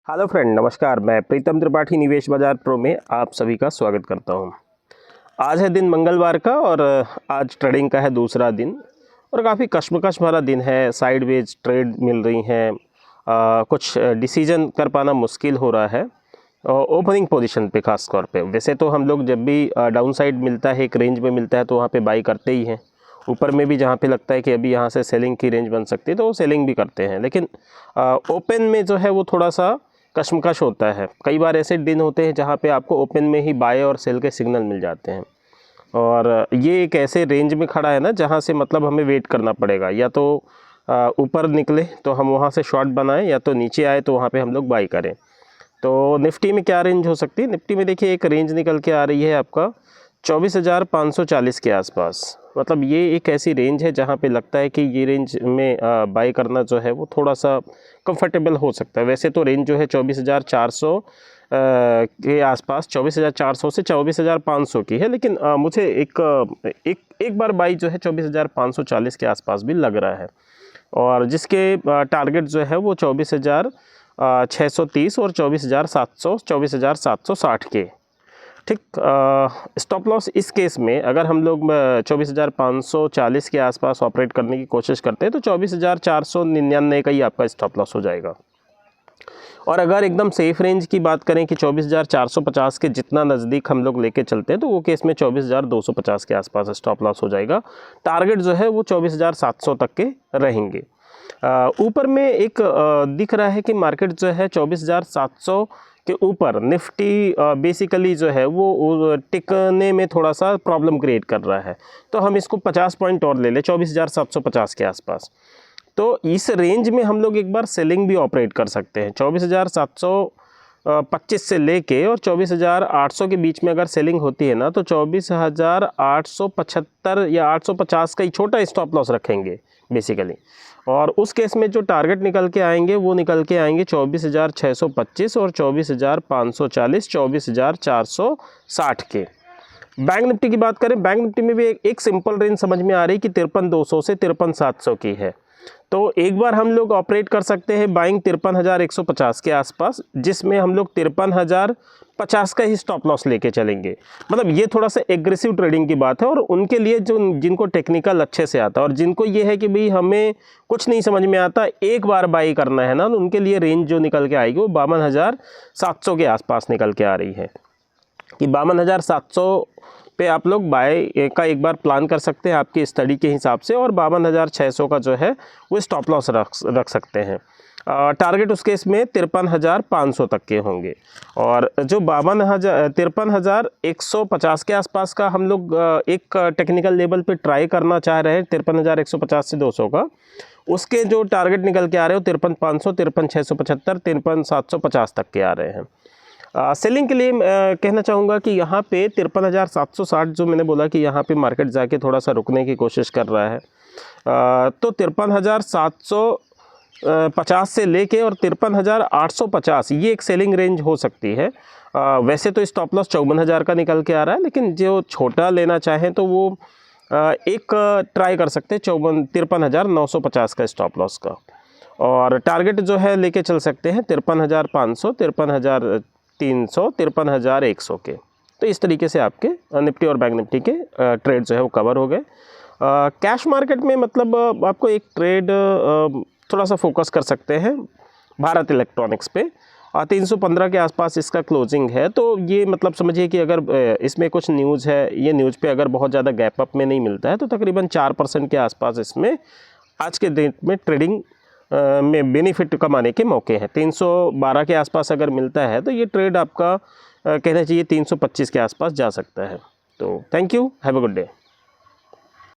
Hello friend, नमस्कार। मैं प्रीतम त्रिपाठी निवेश बाजार प्रो में आप सभी का स्वागत करता हूं। आज है दिन मंगलवार का और आज ट्रेडिंग का है दूसरा दिन और काफ़ी कश्मकश भरा दिन है। साइडवेज ट्रेड मिल रही हैं, कुछ डिसीजन कर पाना मुश्किल हो रहा है ओपनिंग पोजीशन पे खास तौर पे। वैसे तो हम लोग जब भी डाउन साइड मिलता है, एक रेंज में मिलता है, तो वहाँ पे बाई करते ही हैं। ऊपर में भी जहाँ पे लगता है कि अभी यहाँ से सेलिंग की रेंज बन सकती है तो वो सेलिंग भी करते हैं। लेकिन ओपन में जो है वो थोड़ा सा कशमकश होता है। कई बार ऐसे दिन होते हैं जहाँ पे आपको ओपन में ही बाय और सेल के सिग्नल मिल जाते हैं और ये एक ऐसे रेंज में खड़ा है ना जहाँ से मतलब हमें वेट करना पड़ेगा। या तो ऊपर निकले तो हम वहाँ से शॉर्ट बनाएं, या तो नीचे आए तो वहाँ पे हम लोग बाई करें। तो निफ्टी में क्या रेंज हो सकती है? निफ्टी में देखिए एक रेंज निकल के आ रही है आपका 24,540 के आसपास। मतलब ये एक ऐसी रेंज है जहाँ पे लगता है कि ये रेंज में बाई करना जो है वो थोड़ा सा कंफर्टेबल हो सकता है। वैसे तो रेंज जो है 24,400 के आसपास, 24,400 से 24,500 की है, लेकिन मुझे एक बार बाई जो है 24,540 के आसपास भी लग रहा है। और जिसके टारगेट जो है वो 24,630 और 24,760 के। ठीक। स्टॉप लॉस इस केस में अगर हम लोग 24,540 के आसपास ऑपरेट करने की कोशिश करते हैं तो 24,499 का ही आपका स्टॉप लॉस हो जाएगा। और अगर एकदम सेफ रेंज की बात करें कि 24,450 के जितना नज़दीक हम लोग लेके चलते हैं तो वो केस में 24,250 के आसपास स्टॉप लॉस हो जाएगा। टारगेट जो है वो 24,700 तक के रहेंगे। ऊपर में एक दिख रहा है कि मार्केट जो है 24,700 के ऊपर निफ्टी बेसिकली जो है वो टिकने में थोड़ा सा प्रॉब्लम क्रिएट कर रहा है। तो हम इसको 50 पॉइंट और ले लें 24,750 के आसपास। तो इस रेंज में हम लोग एक बार सेलिंग भी ऑपरेट कर सकते हैं। 24,725 से लेके और 24,800 के बीच में अगर सेलिंग होती है ना तो 24,875 या 850 का ही छोटा स्टॉप लॉस रखेंगे बेसिकली। और उस केस में जो टारगेट निकल के आएंगे वो निकल के आएंगे 24,625 और 24,540, 24,460 के। बैंक निफ्टी की बात करें, बैंक निफ्टी में भी एक सिंपल रेंज समझ में आ रही है कि 53,200 से 53,700 की है। तो एक बार हम लोग ऑपरेट कर सकते हैं बाइंग 53,150 के आसपास, जिसमें हम लोग 53,050 का ही स्टॉप लॉस लेके चलेंगे। मतलब ये थोड़ा सा एग्रेसिव ट्रेडिंग की बात है और उनके लिए जो जिनको टेक्निकल अच्छे से आता है और जिनको ये है कि भाई हमें कुछ नहीं समझ में आता, एक बार बाई करना है ना, तो उनके लिए रेंज जो निकल के आएगी वो 52,700 के आसपास निकल के आ रही है कि 52,700 पे आप लोग बाय का एक बार प्लान कर सकते हैं आपकी स्टडी के हिसाब से, और 52,600 का जो है वो स्टॉप लॉस रख सकते हैं। टारगेट उस केस में 53,500 तक के होंगे। और जो 53,150 के आसपास का हम लोग एक टेक्निकल लेवल पे ट्राई करना चाह रहे हैं 53,150 से 200 का, उसके जो टारगेट निकल के आ रहे हो 53,500, 53,675, 53,750 तक के आ रहे हैं। सेलिंग के लिए कहना चाहूँगा कि यहाँ पे 53,760 जो मैंने बोला कि यहाँ पे मार्केट जाके थोड़ा सा रुकने की कोशिश कर रहा है, तो 53,750 से लेके और 53,850 ये एक सेलिंग रेंज हो सकती है। वैसे तो स्टॉप लॉस 54,000 का निकल के आ रहा है, लेकिन जो छोटा लेना चाहें तो वो एक ट्राई कर सकते हैं 53,950 का स्टॉप लॉस का। और टारगेट जो है लेके चल सकते हैं 53,500, 53,300, 53,100 के। तो इस तरीके से आपके निफ्टी और बैंक निफ्टी के ट्रेड जो है वो कवर हो गए। कैश मार्केट में मतलब आपको एक ट्रेड थोड़ा सा फोकस कर सकते हैं भारत इलेक्ट्रॉनिक्स पे। 315 के आसपास इसका क्लोजिंग है, तो ये मतलब समझिए कि अगर इसमें कुछ न्यूज़ है, ये न्यूज़ पे अगर बहुत ज़्यादा गैप अप में नहीं मिलता है तो तकरीबन 4% के आसपास इसमें आज के डेट में ट्रेडिंग में बेनिफिट कमाने के मौके हैं। 312 के आसपास अगर मिलता है तो ये ट्रेड आपका कहना चाहिए 325 के आसपास जा सकता है। तो thank you, have a good day.